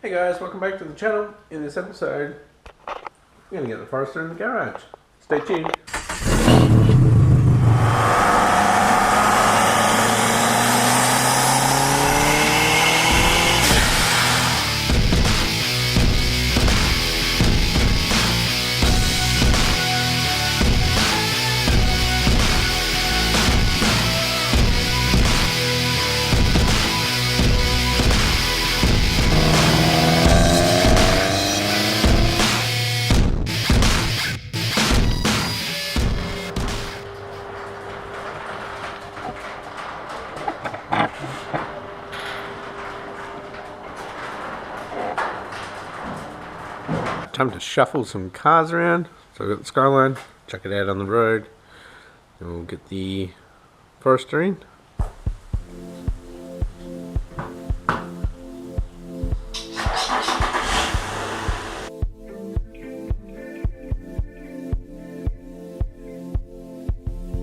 Hey guys, welcome back to the channel. In this episode, we're going to get the Forester in the garage. Stay tuned. Time to shuffle some cars around. So I've got the Skyline, chuck it out on the road, and we'll get the Forester in.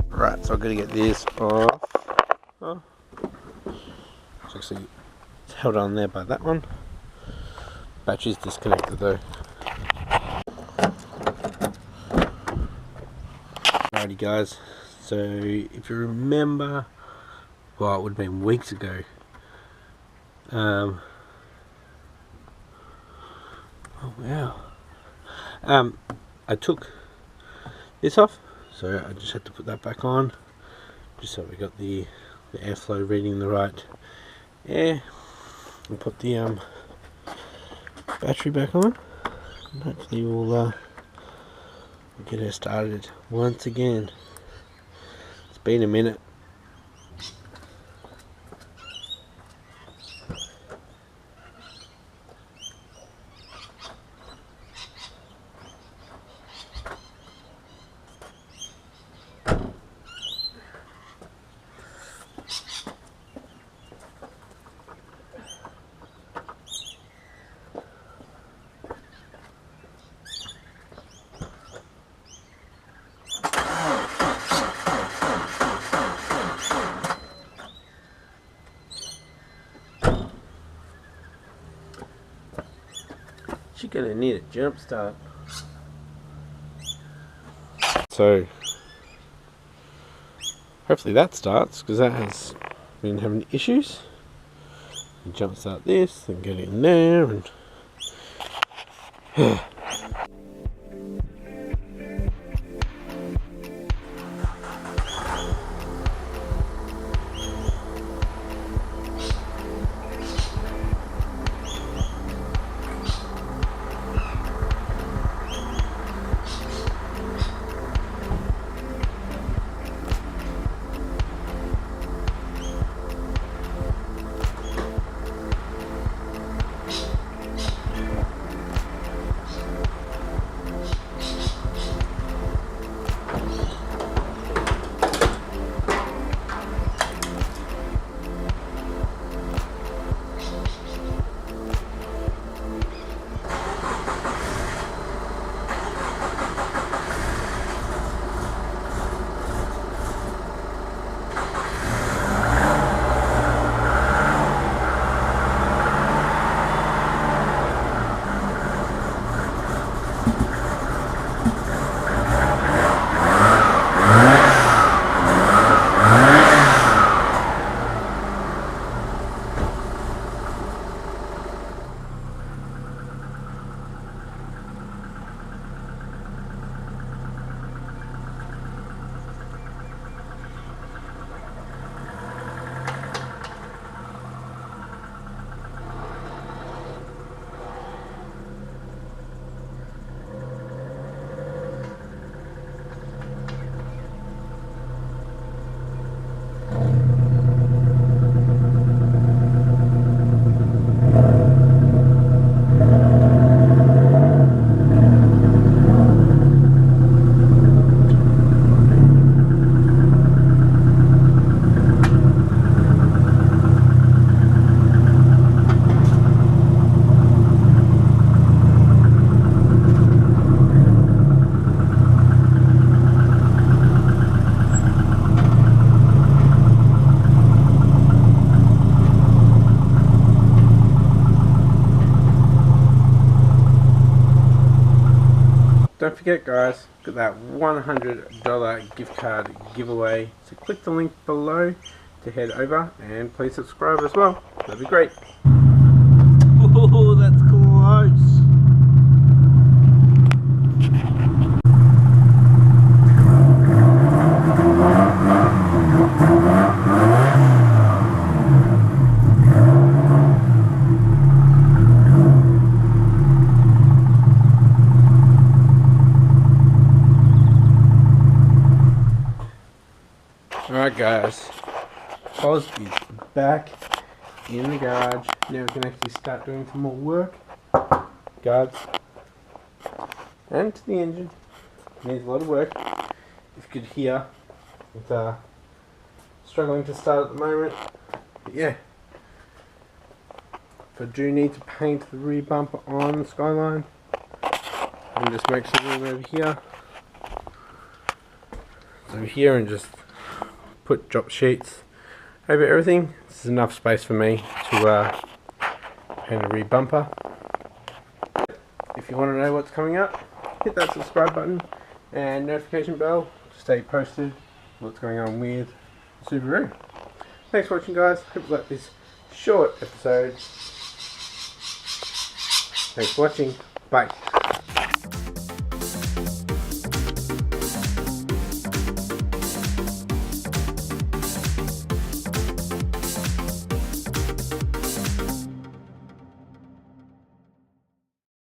Right, so I've got to get this off. Oh. It's actually held on there by that one. Battery's disconnected though. Alrighty guys, so if you remember, well, it would have been weeks ago, oh wow, I took this off, so I just had to put that back on, just so we got the airflow reading the right air, and put the battery back on, and hopefully we'll get her started once again. It's been a minute. She's gonna need a jump start. So hopefully that starts, because that has been having issues. You jump start this and get in there and don't forget guys, got that $100 gift card giveaway. So click the link below to head over and please subscribe as well. That'd be great. Oh, that's close. Alright guys, Oz is back in the garage. Now we can actually start doing some more work. Guards. And to the engine. Needs a lot of work. If you could hear, it's struggling to start at the moment. But yeah. If I do need to paint the rear bumper on the Skyline, I can just make some room over here. Over here and just put drop sheets over everything. This is enough space for me to paint a rear bumper. If you want to know what's coming up, hit that subscribe button and notification bell to stay posted what's going on with Subaru. Thanks for watching guys. Hope you like this short episode. Thanks for watching. Bye.